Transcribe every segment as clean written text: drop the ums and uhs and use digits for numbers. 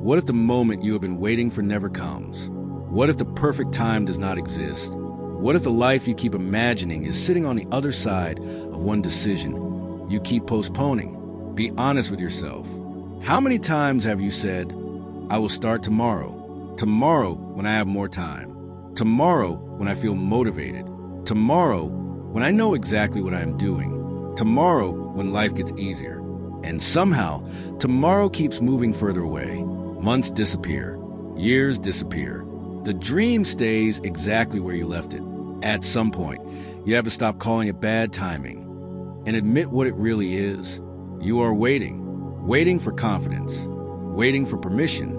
What if the moment you have been waiting for never comes? What if the perfect time does not exist? What if the life you keep imagining is sitting on the other side of one decision you keep postponing? Be honest with yourself. How many times have you said, I will start tomorrow? Tomorrow when I have more time. Tomorrow when I feel motivated. Tomorrow when I know exactly what I am doing. Tomorrow when life gets easier. And somehow, tomorrow keeps moving further away. Months disappear. Years disappear. The dream stays exactly where you left it. At some point, you have to stop calling it bad timing and admit what it really is. You are waiting. Waiting for confidence. Waiting for permission.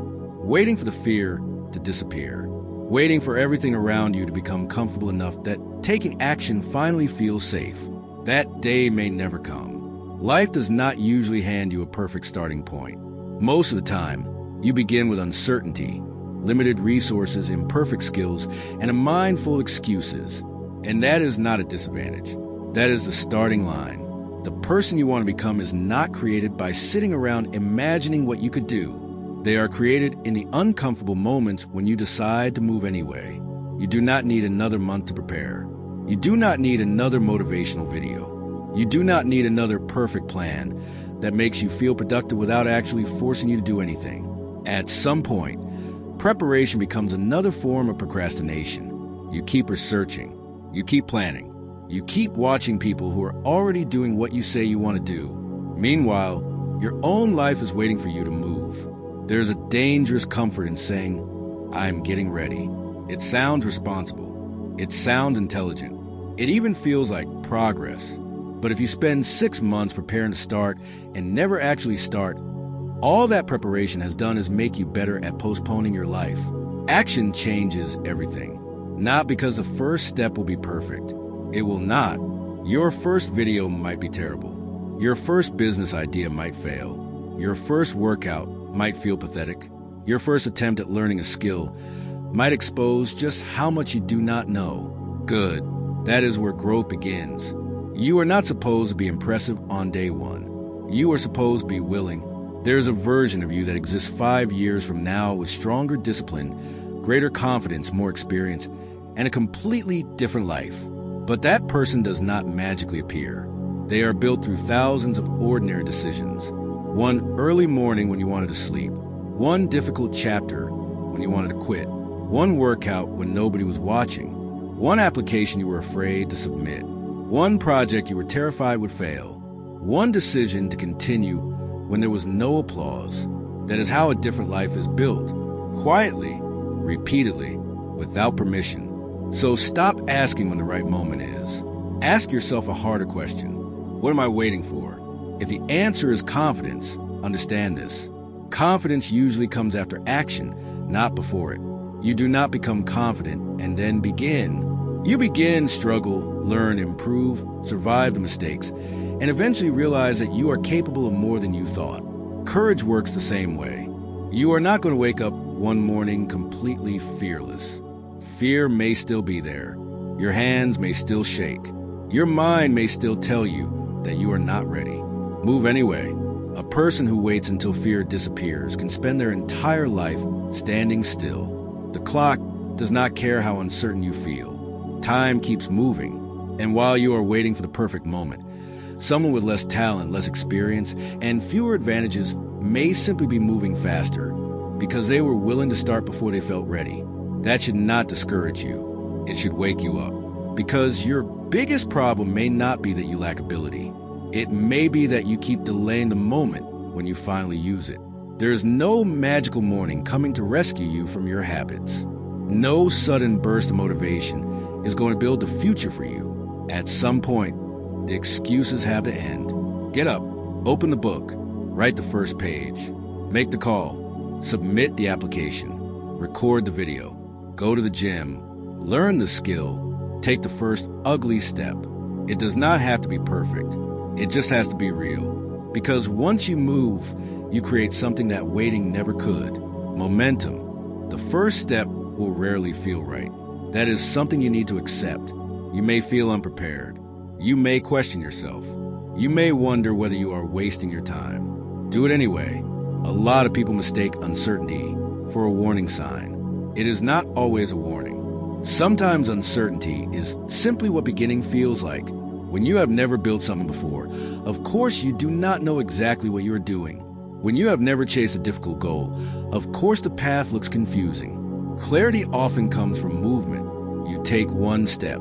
Waiting for the fear to disappear. Waiting for everything around you to become comfortable enough that taking action finally feels safe. That day may never come. Life does not usually hand you a perfect starting point. Most of the time, you begin with uncertainty, limited resources, imperfect skills, and a mind full of excuses. And that is not a disadvantage. That is the starting line. The person you want to become is not created by sitting around imagining what you could do. They are created in the uncomfortable moments when you decide to move anyway. You do not need another month to prepare. You do not need another motivational video. You do not need another perfect plan that makes you feel productive without actually forcing you to do anything. At some point, preparation becomes another form of procrastination. You keep researching. You keep planning. You keep watching people who are already doing what you say you want to do. Meanwhile, your own life is waiting for you to move. There's a dangerous comfort in saying, I'm getting ready. It sounds responsible. It sounds intelligent. It even feels like progress. But if you spend 6 months preparing to start and never actually start, all that preparation has done is make you better at postponing your life. Action changes everything. Not because the first step will be perfect. It will not. Your first video might be terrible. Your first business idea might fail. Your first workout might feel pathetic. Your first attempt at learning a skill might expose just how much you do not know. Good. That is where growth begins. You are not supposed to be impressive on day one. You are supposed to be willing. There's a version of you that exists 5 years from now with stronger discipline, greater confidence, more experience, and a completely different life. But that person does not magically appear. They are built through thousands of ordinary decisions. One early morning when you wanted to sleep. One difficult chapter when you wanted to quit. One workout when nobody was watching. One application you were afraid to submit. One project you were terrified would fail. One decision to continue when there was no applause. That is how a different life is built. Quietly, repeatedly, without permission. So stop asking when the right moment is. Ask yourself a harder question. What am I waiting for? If the answer is confidence, understand this. Confidence usually comes after action, not before it. You do not become confident and then begin. You begin, struggle, learn, improve, survive the mistakes, and eventually realize that you are capable of more than you thought. Courage works the same way. You are not going to wake up one morning completely fearless. Fear may still be there. Your hands may still shake. Your mind may still tell you that you are not ready. Move anyway. A person who waits until fear disappears can spend their entire life standing still. The clock does not care how uncertain you feel. Time keeps moving. And while you are waiting for the perfect moment, someone with less talent, less experience, and fewer advantages may simply be moving faster because they were willing to start before they felt ready. That should not discourage you. It should wake you up. Because your biggest problem may not be that you lack ability. It may be that you keep delaying the moment when you finally use it. There is no magical morning coming to rescue you from your habits. No sudden burst of motivation is going to build the future for you. At some point, the excuses have to end. Get up, open the book, write the first page, make the call, submit the application, record the video, go to the gym, learn the skill, take the first ugly step. It does not have to be perfect. It just has to be real. Because once you move, you create something that waiting never could. Momentum. The first step will rarely feel right. That is something you need to accept. You may feel unprepared. You may question yourself. You may wonder whether you are wasting your time. Do it anyway. A lot of people mistake uncertainty for a warning sign. It is not always a warning. Sometimes uncertainty is simply what beginning feels like. When you have never built something before, of course you do not know exactly what you are doing. When you have never chased a difficult goal, of course the path looks confusing. Clarity often comes from movement. You take one step,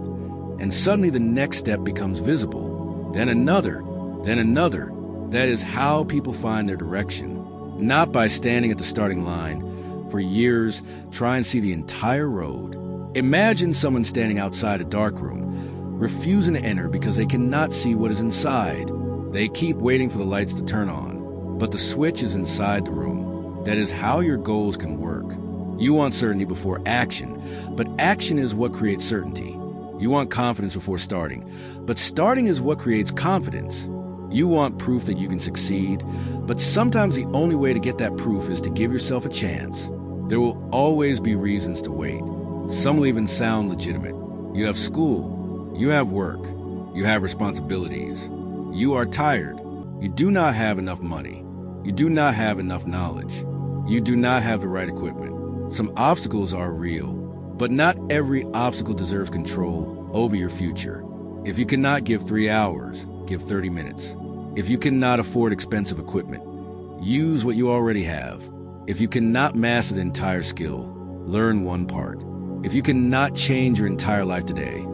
and suddenly the next step becomes visible. Then another, then another. That is how people find their direction. Not by standing at the starting line for years, trying to see the entire road. Imagine someone standing outside a dark room, refusing to enter because they cannot see what is inside. They keep waiting for the lights to turn on, but the switch is inside the room. That is how your goals can work. You want certainty before action, but action is what creates certainty. You want confidence before starting, but starting is what creates confidence. You want proof that you can succeed, but sometimes the only way to get that proof is to give yourself a chance. There will always be reasons to wait. Some will even sound legitimate. You have school. You have work. You have responsibilities. You are tired. You do not have enough money. You do not have enough knowledge. You do not have the right equipment. Some obstacles are real, but not every obstacle deserves control over your future. If you cannot give 3 hours, give 30 minutes. If you cannot afford expensive equipment, use what you already have. If you cannot master the entire skill, learn one part. If you cannot change your entire life today,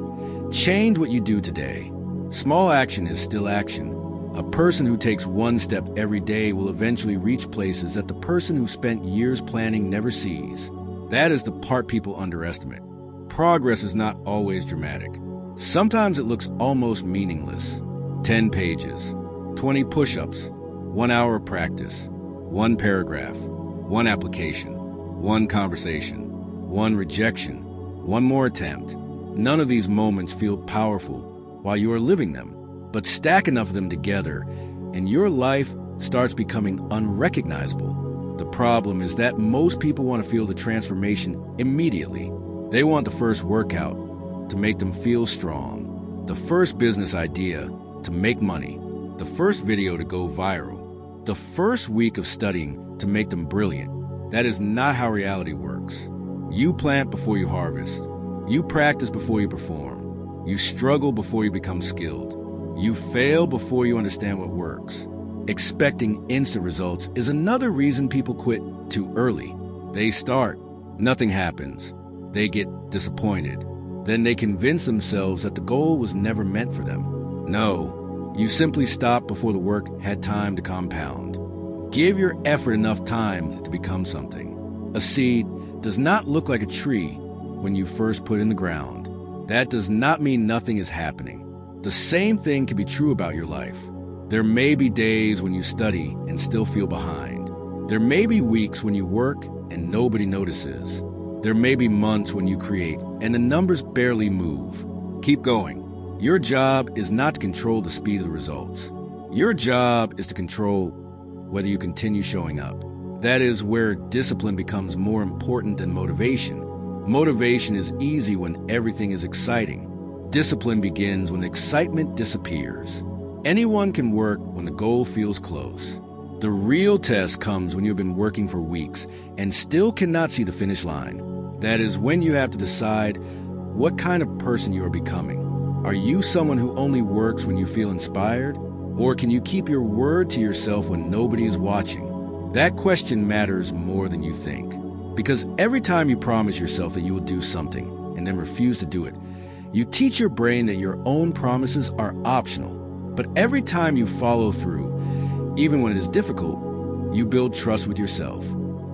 change what you do today. Small action is still action. A person who takes one step every day will eventually reach places that the person who spent years planning never sees. That is the part people underestimate. Progress is not always dramatic. Sometimes it looks almost meaningless. 10 pages, 20 push-ups, 1 hour of practice, 1 paragraph, 1 application, 1 conversation, 1 rejection, 1 more attempt. None of these moments feel powerful while you are living them, but stack enough of them together and your life starts becoming unrecognizable. The problem is that most people want to feel the transformation immediately. They want the first workout to make them feel strong, the first business idea to make money, the first video to go viral, the first week of studying to make them brilliant. That is not how reality works. You plant before you harvest. You practice before you perform. You struggle before you become skilled. You fail before you understand what works. Expecting instant results is another reason people quit too early. They start, nothing happens. They get disappointed. Then they convince themselves that the goal was never meant for them. No, you simply stopped before the work had time to compound. Give your effort enough time to become something. A seed does not look like a tree when you first put it in the ground. That does not mean nothing is happening. The same thing can be true about your life. There may be days when you study and still feel behind. There may be weeks when you work and nobody notices. There may be months when you create and the numbers barely move. Keep going. Your job is not to control the speed of the results. Your job is to control whether you continue showing up. That is where discipline becomes more important than motivation. Motivation is easy when everything is exciting. Discipline begins when excitement disappears. Anyone can work when the goal feels close. The real test comes when you've been working for weeks and still cannot see the finish line. That is when you have to decide what kind of person you are becoming. Are you someone who only works when you feel inspired? Or can you keep your word to yourself when nobody is watching? That question matters more than you think. Because every time you promise yourself that you will do something and then refuse to do it, you teach your brain that your own promises are optional. But every time you follow through, even when it is difficult, you build trust with yourself.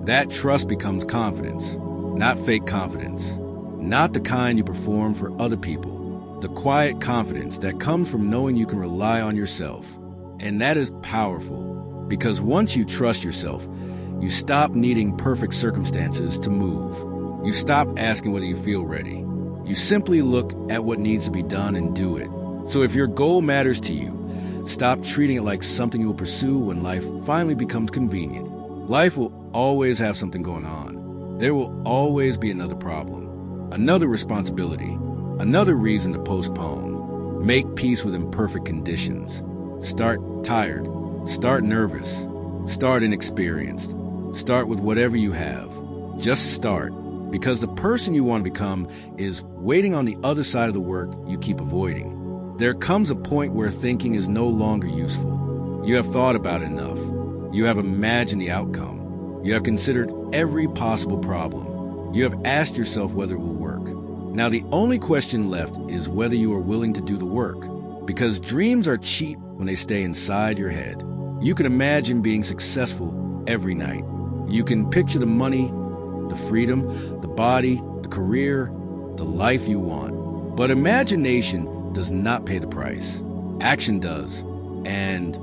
That trust becomes confidence, not fake confidence, not the kind you perform for other people. The quiet confidence that comes from knowing you can rely on yourself. And that is powerful, because once you trust yourself, you stop needing perfect circumstances to move. You stop asking whether you feel ready. You simply look at what needs to be done and do it. So if your goal matters to you, stop treating it like something you will pursue when life finally becomes convenient. Life will always have something going on. There will always be another problem, another responsibility, another reason to postpone. Make peace with imperfect conditions. Start tired. Start nervous. Start inexperienced. Start with whatever you have. Just start, because the person you want to become is waiting on the other side of the work you keep avoiding. There comes a point where thinking is no longer useful. You have thought about it enough. You have imagined the outcome. You have considered every possible problem. You have asked yourself whether it will work. Now the only question left is whether you are willing to do the work, because dreams are cheap when they stay inside your head. You can imagine being successful every night. You can picture the money, the freedom, the body, the career, the life you want. But imagination does not pay the price. Action does. And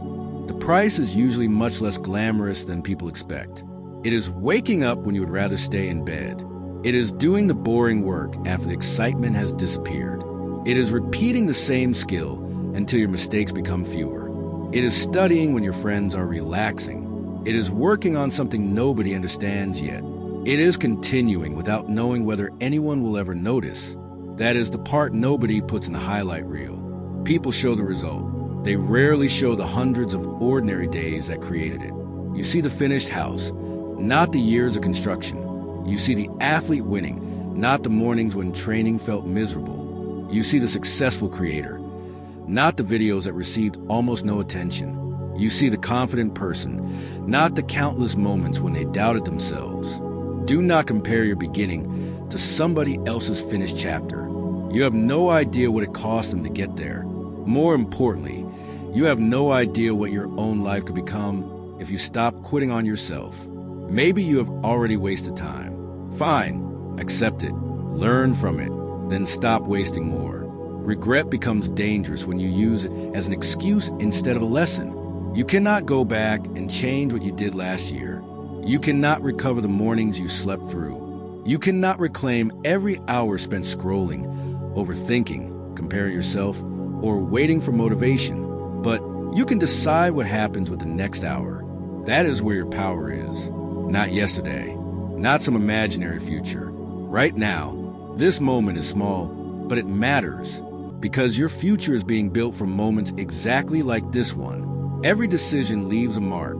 the price is usually much less glamorous than people expect. It is waking up when you would rather stay in bed. It is doing the boring work after the excitement has disappeared. It is repeating the same skill until your mistakes become fewer. It is studying when your friends are relaxing. It is working on something nobody understands yet. It is continuing without knowing whether anyone will ever notice. That is the part nobody puts in the highlight reel. People show the result. They rarely show the hundreds of ordinary days that created it. You see the finished house, not the years of construction. You see the athlete winning, not the mornings when training felt miserable. You see the successful creator, not the videos that received almost no attention. You see the confident person, not the countless moments when they doubted themselves. Do not compare your beginning to somebody else's finished chapter. You have no idea what it cost them to get there. More importantly, you have no idea what your own life could become if you stop quitting on yourself. Maybe you have already wasted time. Fine, accept it, learn from it, then stop wasting more. Regret becomes dangerous when you use it as an excuse instead of a lesson. You cannot go back and change what you did last year. You cannot recover the mornings you slept through. You cannot reclaim every hour spent scrolling, overthinking, comparing yourself, or waiting for motivation. But you can decide what happens with the next hour. That is where your power is. Not yesterday, not some imaginary future. Right now, this moment is small, but it matters, because your future is being built from moments exactly like this one. Every decision leaves a mark.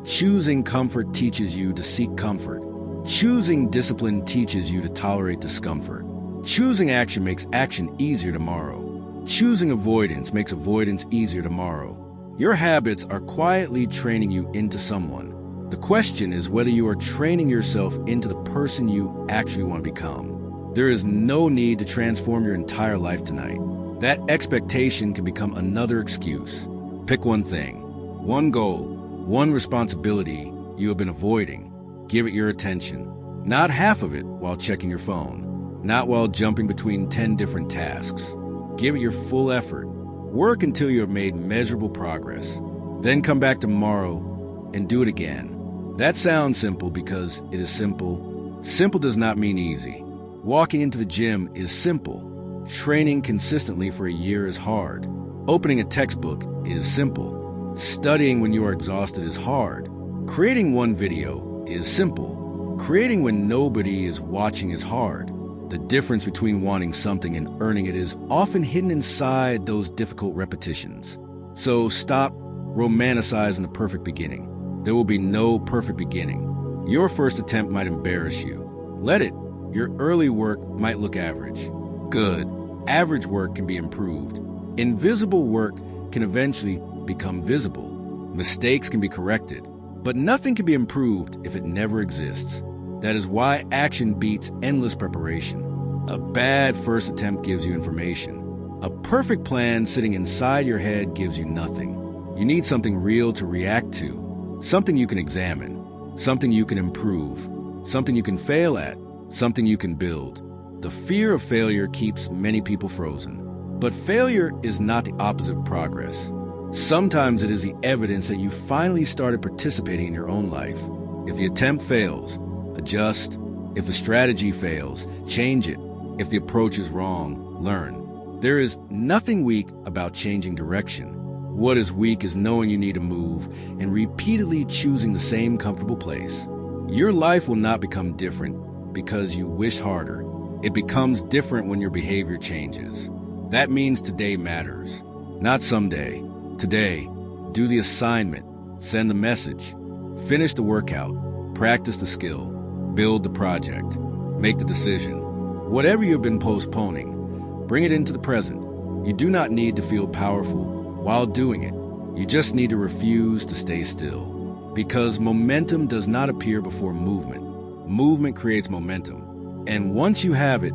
Choosing comfort teaches you to seek comfort. Choosing discipline teaches you to tolerate discomfort. Choosing action makes action easier tomorrow. Choosing avoidance makes avoidance easier tomorrow. Your habits are quietly training you into someone. The question is whether you are training yourself into the person you actually want to become. There is no need to transform your entire life tonight. That expectation can become another excuse. Pick one thing, one goal, one responsibility you have been avoiding. Give it your attention. Not half of it while checking your phone. Not while jumping between 10 different tasks. Give it your full effort. Work until you have made measurable progress. Then come back tomorrow and do it again. That sounds simple because it is simple. Simple does not mean easy. Walking into the gym is simple. Training consistently for a year is hard. Opening a textbook is simple. Studying when you are exhausted is hard. Creating one video is simple. Creating when nobody is watching is hard. The difference between wanting something and earning it is often hidden inside those difficult repetitions. So stop romanticizing the perfect beginning. There will be no perfect beginning. Your first attempt might embarrass you. Let it. Your early work might look average. Good. Average work can be improved. Invisible work can eventually become visible. Mistakes can be corrected. But nothing can be improved if it never exists. That is why action beats endless preparation. A bad first attempt gives you information. A perfect plan sitting inside your head gives you nothing. You need something real to react to. Something you can examine, something you can improve, something you can fail at, something you can build. The fear of failure keeps many people frozen. But failure is not the opposite of progress. Sometimes it is the evidence that you finally started participating in your own life. If the attempt fails, adjust. If the strategy fails, change it. If the approach is wrong, learn. There is nothing weak about changing direction. What is weak is knowing you need to move and repeatedly choosing the same comfortable place. Your life will not become different because you wish harder. It becomes different when your behavior changes. That means today matters, not someday. Today, do the assignment, send the message, Finish the workout, practice the skill, build the project, make the decision. Whatever you've been postponing, bring it into the present. You do not need to feel powerful while doing it. You just need to refuse to stay still. Because momentum does not appear before movement. Movement creates momentum. And once you have it,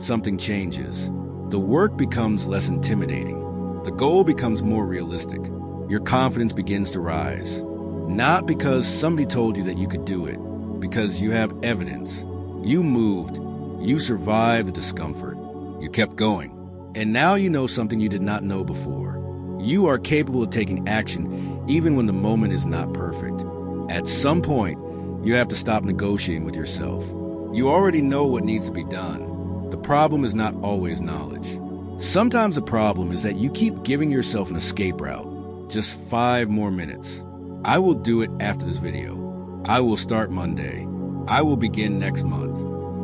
something changes. The work becomes less intimidating. The goal becomes more realistic. Your confidence begins to rise. Not because somebody told you that you could do it, because you have evidence. You moved. You survived the discomfort. You kept going. And now you know something you did not know before. You are capable of taking action even when the moment is not perfect. At some point, you have to stop negotiating with yourself. You already know what needs to be done. The problem is not always knowledge. Sometimes the problem is that you keep giving yourself an escape route. Just 5 more minutes. I will do it after this video. I will start Monday. I will begin next month.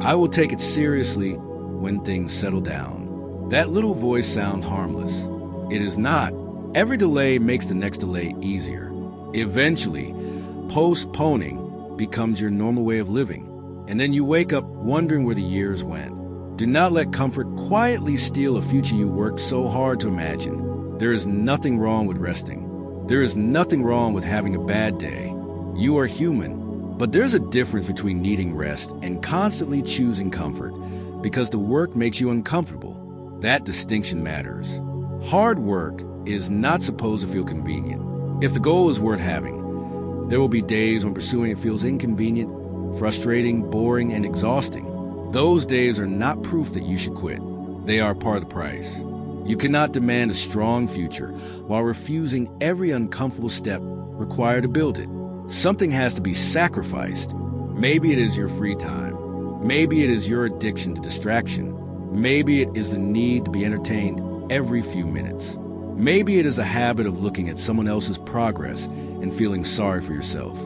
I will take it seriously when things settle down. That little voice sounds harmless. It is not. Every delay makes the next delay easier. Eventually, postponing becomes your normal way of living. And then you wake up wondering where the years went. Do not let comfort quietly steal a future you worked so hard to imagine. There is nothing wrong with resting. There is nothing wrong with having a bad day. You are human. But there's a difference between needing rest and constantly choosing comfort because the work makes you uncomfortable. That distinction matters. Hard work is not supposed to feel convenient. If the goal is worth having, there will be days when pursuing it feels inconvenient, frustrating, boring, and exhausting. Those days are not proof that you should quit. They are part of the price. You cannot demand a strong future while refusing every uncomfortable step required to build it. Something has to be sacrificed. Maybe it is your free time. Maybe it is your addiction to distraction. Maybe it is the need to be entertained every few minutes. Maybe it is a habit of looking at someone else's progress and feeling sorry for yourself.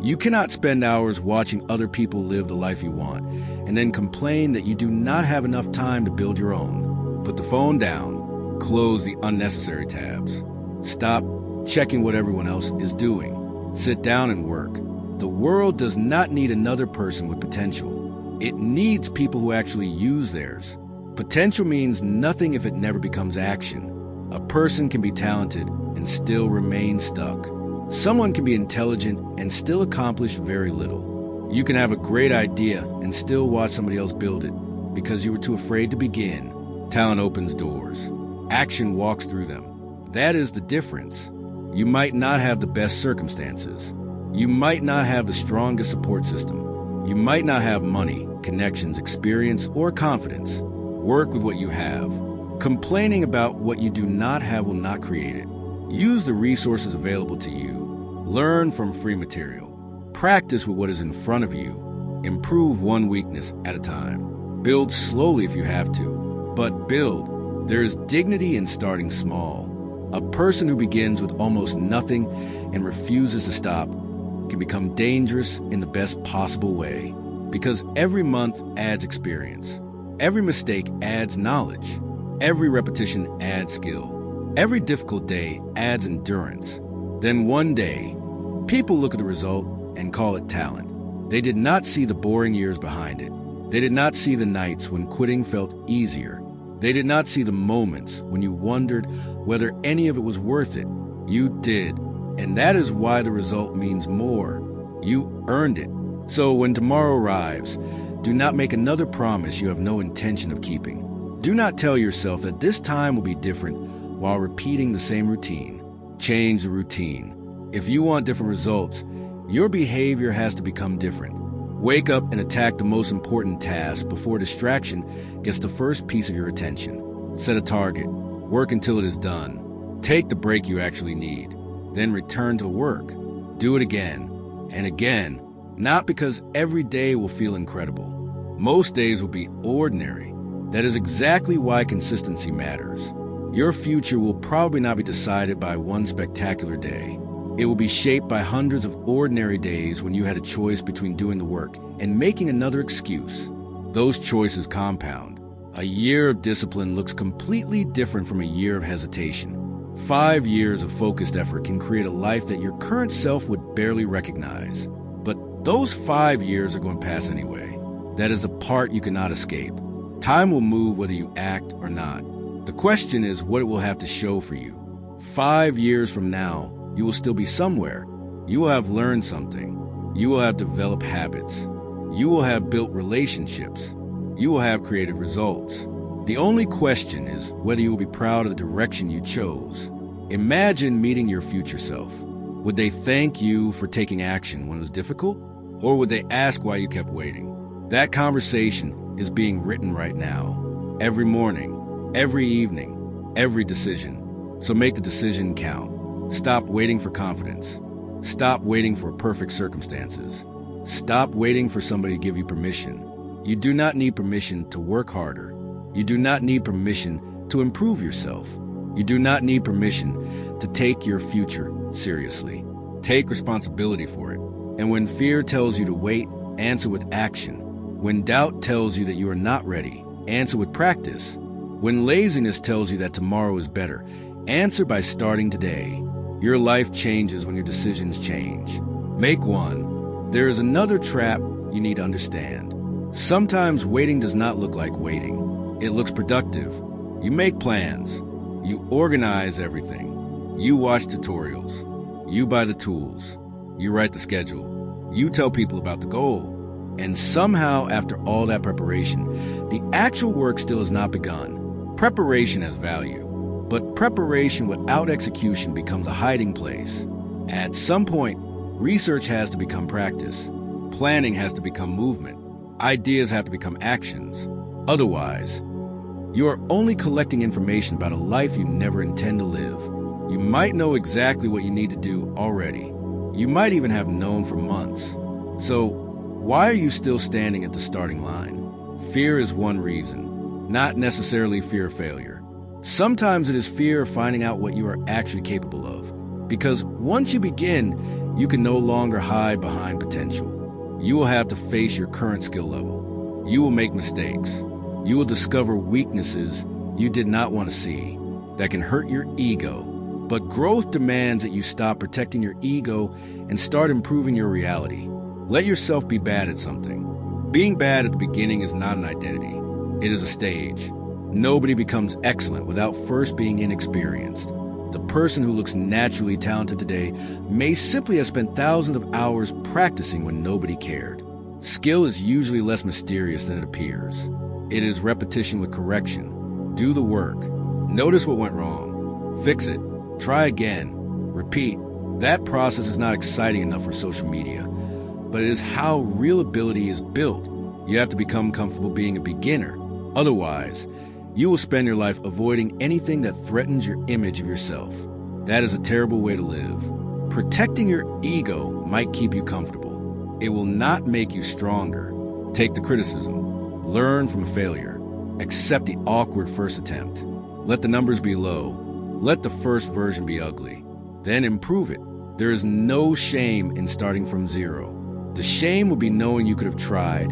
You cannot spend hours watching other people live the life you want and then complain that you do not have enough time to build your own. Put the phone down. Close the unnecessary tabs. Stop checking what everyone else is doing. Sit down and work. The world does not need another person with potential. It needs people who actually use theirs. Potential means nothing if it never becomes action. A person can be talented and still remain stuck. Someone can be intelligent and still accomplish very little. You can have a great idea and still watch somebody else build it because you were too afraid to begin. Talent opens doors. Action walks through them. That is the difference. You might not have the best circumstances. You might not have the strongest support system. You might not have money, connections, experience, or confidence. Work with what you have. Complaining about what you do not have will not create it. Use the resources available to you. Learn from free material. Practice with what is in front of you. Improve one weakness at a time. Build slowly if you have to, but build. There is dignity in starting small. A person who begins with almost nothing and refuses to stop can become dangerous in the best possible way, because every month adds experience. Every mistake adds knowledge. Every repetition adds skill. Every difficult day adds endurance. Then one day, people look at the result and call it talent. They did not see the boring years behind it. They did not see the nights when quitting felt easier. They did not see the moments when you wondered whether any of it was worth it. You did, and that is why the result means more. You earned it. So when tomorrow arrives, do not make another promise you have no intention of keeping. Do not tell yourself that this time will be different while repeating the same routine. Change the routine. If you want different results, your behavior has to become different. Wake up and attack the most important task before distraction gets the first piece of your attention. Set a target. Work until it is done. Take the break you actually need. Then return to work. Do it again and again. Not because every day will feel incredible. Most days will be ordinary. That is exactly why consistency matters. Your future will probably not be decided by one spectacular day. It will be shaped by hundreds of ordinary days when you had a choice between doing the work and making another excuse. Those choices compound. A year of discipline looks completely different from a year of hesitation. 5 years of focused effort can create a life that your current self would barely recognize. But those 5 years are going to pass anyway. That is the part you cannot escape. Time will move whether you act or not. The question is what it will have to show for you. 5 years from now, you will still be somewhere. You will have learned something. You will have developed habits. You will have built relationships. You will have created results. The only question is whether you will be proud of the direction you chose. Imagine meeting your future self. Would they thank you for taking action when it was difficult? Or would they ask why you kept waiting? That conversation is being written right now. Every morning, every evening, every decision. So make the decision count. Stop waiting for confidence. Stop waiting for perfect circumstances. Stop waiting for somebody to give you permission. You do not need permission to work harder. You do not need permission to improve yourself. You do not need permission to take your future seriously. Take responsibility for it. And when fear tells you to wait, answer with action. When doubt tells you that you are not ready, answer with practice. When laziness tells you that tomorrow is better, answer by starting today. Your life changes when your decisions change. Make one. There is another trap you need to understand. Sometimes waiting does not look like waiting. It looks productive. You make plans. You organize everything. You watch tutorials. You buy the tools. You write the schedule. You tell people about the goal. And somehow, after all that preparation, the actual work still has not begun. Preparation has value, but preparation without execution becomes a hiding place. At some point, research has to become practice. Planning has to become movement. Ideas have to become actions. Otherwise, you are only collecting information about a life you never intend to live. You might know exactly what you need to do already. You might even have known for months. So, why are you still standing at the starting line? Fear is one reason, not necessarily fear of failure. Sometimes it is fear of finding out what you are actually capable of. Because once you begin, you can no longer hide behind potential. You will have to face your current skill level. You will make mistakes. You will discover weaknesses you did not want to see that can hurt your ego. But growth demands that you stop protecting your ego and start improving your reality. Let yourself be bad at something. Being bad at the beginning is not an identity. It is a stage. Nobody becomes excellent without first being inexperienced. The person who looks naturally talented today may simply have spent thousands of hours practicing when nobody cared. Skill is usually less mysterious than it appears. It is repetition with correction. Do the work. Notice what went wrong. Fix it. Try again. Repeat. That process is not exciting enough for social media, but it is how real ability is built. You have to become comfortable being a beginner. Otherwise, you will spend your life avoiding anything that threatens your image of yourself. That is a terrible way to live. Protecting your ego might keep you comfortable. It will not make you stronger. Take the criticism. Learn from failure. Accept the awkward first attempt. Let the numbers be low. Let the first version be ugly. Then improve it. There is no shame in starting from zero. The shame would be knowing you could have tried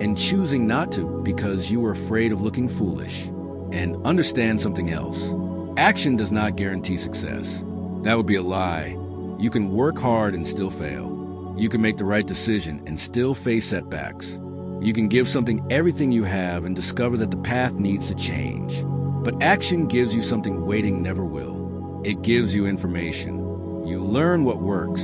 and choosing not to because you were afraid of looking foolish. And understand something else. Action does not guarantee success. That would be a lie. You can work hard and still fail. You can make the right decision and still face setbacks. You can give something everything you have and discover that the path needs to change. But action gives you something waiting never will. It gives you information. You learn what works.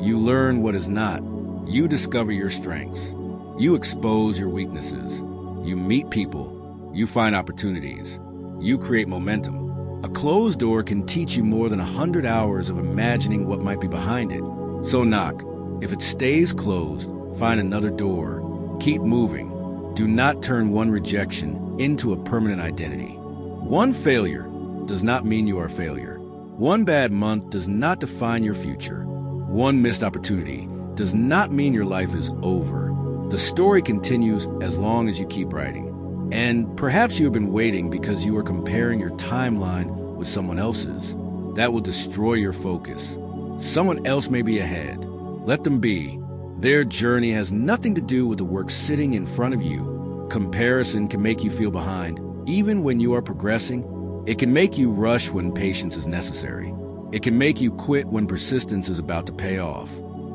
You learn what is not. You discover your strengths. You expose your weaknesses. You meet people. You find opportunities. You create momentum. A closed door can teach you more than 100 hours of imagining what might be behind it. So knock. If it stays closed, find another door. Keep moving. Do not turn one rejection into a permanent identity. One failure does not mean you are a failure. One bad month does not define your future. One missed opportunity does not mean your life is over. The story continues as long as you keep writing. And perhaps you have been waiting because you are comparing your timeline with someone else's. That will destroy your focus. Someone else may be ahead. Let them be. Their journey has nothing to do with the work sitting in front of you. Comparison can make you feel behind, even when you are progressing. It can make you rush when patience is necessary. It can make you quit when persistence is about to pay off.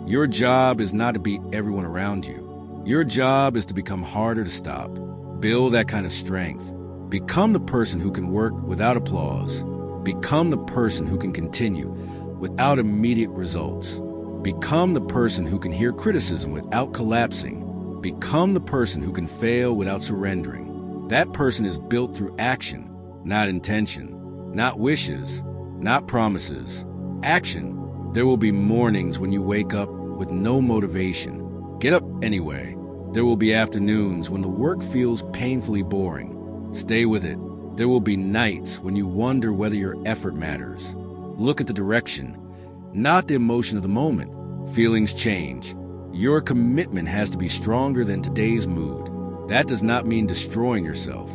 Your job is not to beat everyone around you. Your job is to become harder to stop. Build that kind of strength. Become the person who can work without applause. Become the person who can continue without immediate results. Become the person who can hear criticism without collapsing. Become the person who can fail without surrendering. That person is built through action, not intention, not wishes, not promises. Action. There will be mornings when you wake up with no motivation. Get up anyway. There will be afternoons when the work feels painfully boring. Stay with it. There will be nights when you wonder whether your effort matters. Look at the direction, not the emotion of the moment. Feelings change. Your commitment has to be stronger than today's mood. That does not mean destroying yourself.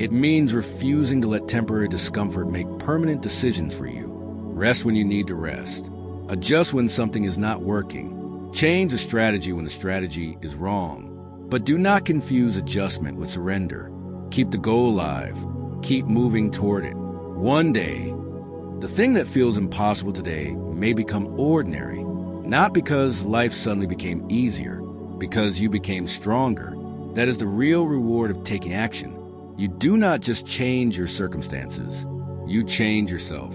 It means refusing to let temporary discomfort make permanent decisions for you. Rest when you need to rest. Adjust when something is not working. Change a strategy when the strategy is wrong. But do not confuse adjustment with surrender. Keep the goal alive. Keep moving toward it. One day, the thing that feels impossible today may become ordinary, not because life suddenly became easier, because you became stronger. That is the real reward of taking action. You do not just change your circumstances, you change yourself.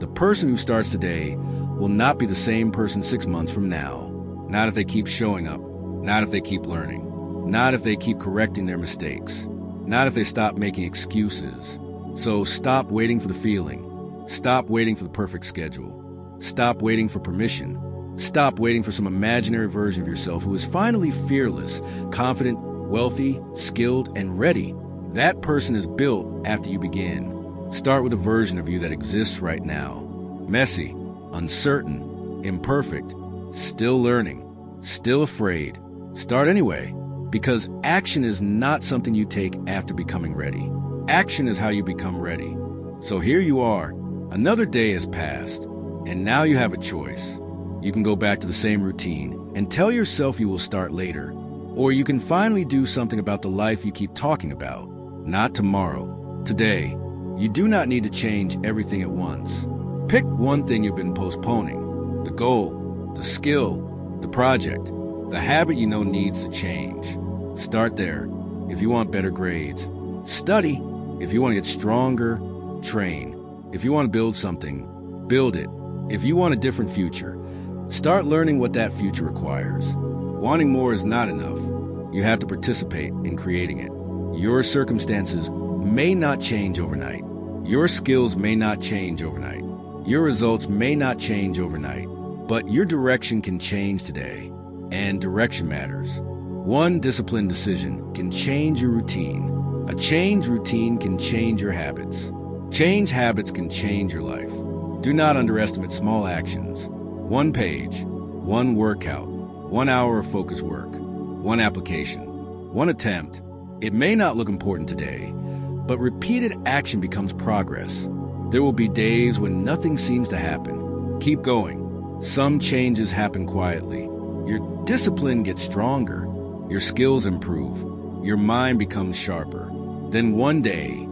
The person who starts today will not be the same person 6 months from now. Not if they keep showing up, not if they keep learning, not if they keep correcting their mistakes, not if they stop making excuses. So stop waiting for the feeling. Stop waiting for the perfect schedule. Stop waiting for permission. Stop waiting for some imaginary version of yourself who is finally fearless, confident, wealthy, skilled, and ready. That person is built after you begin. Start with a version of you that exists right now. Messy, uncertain, imperfect, still learning, still afraid. Start anyway, because action is not something you take after becoming ready. Action is how you become ready. So here you are. Another day has passed, and now you have a choice. You can go back to the same routine and tell yourself you will start later, or you can finally do something about the life you keep talking about. Not tomorrow, today. You do not need to change everything at once. Pick one thing you've been postponing: the goal, the skill, the project, the habit you know needs to change. Start there. If you want better grades, study. If you want to get stronger, train. If you want to build something, build it. If you want a different future, start learning what that future requires. Wanting more is not enough. You have to participate in creating it. Your circumstances may not change overnight. Your skills may not change overnight. Your results may not change overnight. But your direction can change today, and direction matters. One disciplined decision can change your routine. A changed routine can change your habits. Change habits can change your life. Do not underestimate small actions. 1 page, 1 workout, 1 hour of focused work, 1 application, 1 attempt. It may not look important today, but repeated action becomes progress. There will be days when nothing seems to happen. Keep going. Some changes happen quietly. Your discipline gets stronger. Your skills improve. Your mind becomes sharper. Then one day,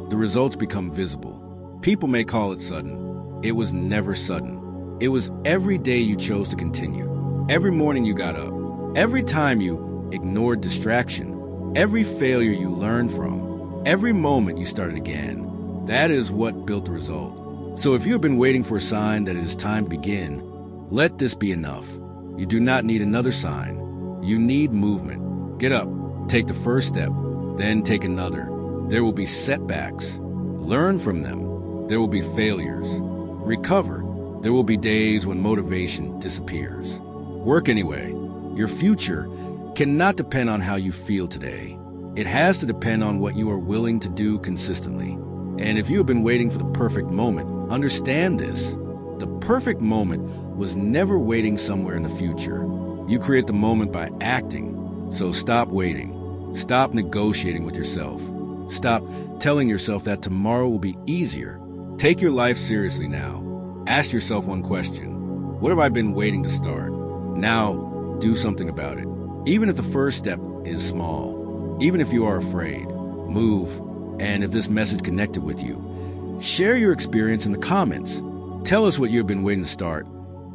the results become visible. People may call it sudden. It was never sudden. It was every day you chose to continue. Every morning you got up. Every time you ignored distraction. Every failure you learned from. Every moment you started again. That is what built the result. So if you have been waiting for a sign that it is time to begin, let this be enough. You do not need another sign. You need movement. Get up. Take the first step. Then take another. There will be setbacks. Learn from them. There will be failures. Recover. There will be days when motivation disappears. Work anyway. Your future cannot depend on how you feel today. It has to depend on what you are willing to do consistently. And if you have been waiting for the perfect moment, understand this. The perfect moment was never waiting somewhere in the future. You create the moment by acting. So stop waiting. Stop negotiating with yourself. Stop telling yourself that tomorrow will be easier. Take your life seriously now. Ask yourself one question. What have I been waiting to start? Now, do something about it. Even if the first step is small. Even if you are afraid, move. And if this message connected with you, Share your experience in the comments. Tell us what you've been waiting to start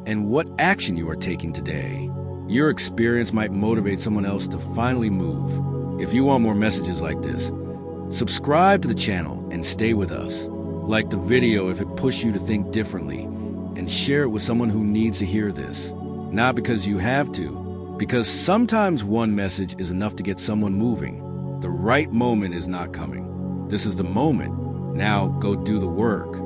and what action you are taking today. Your experience might motivate someone else to finally move. If you want more messages like this, subscribe to the channel and stay with us. Like the video if it pushed you to think differently, and share it with someone who needs to hear this. Not because you have to, because sometimes one message is enough to get someone moving. The right moment is not coming. This is the moment. Now go do the work.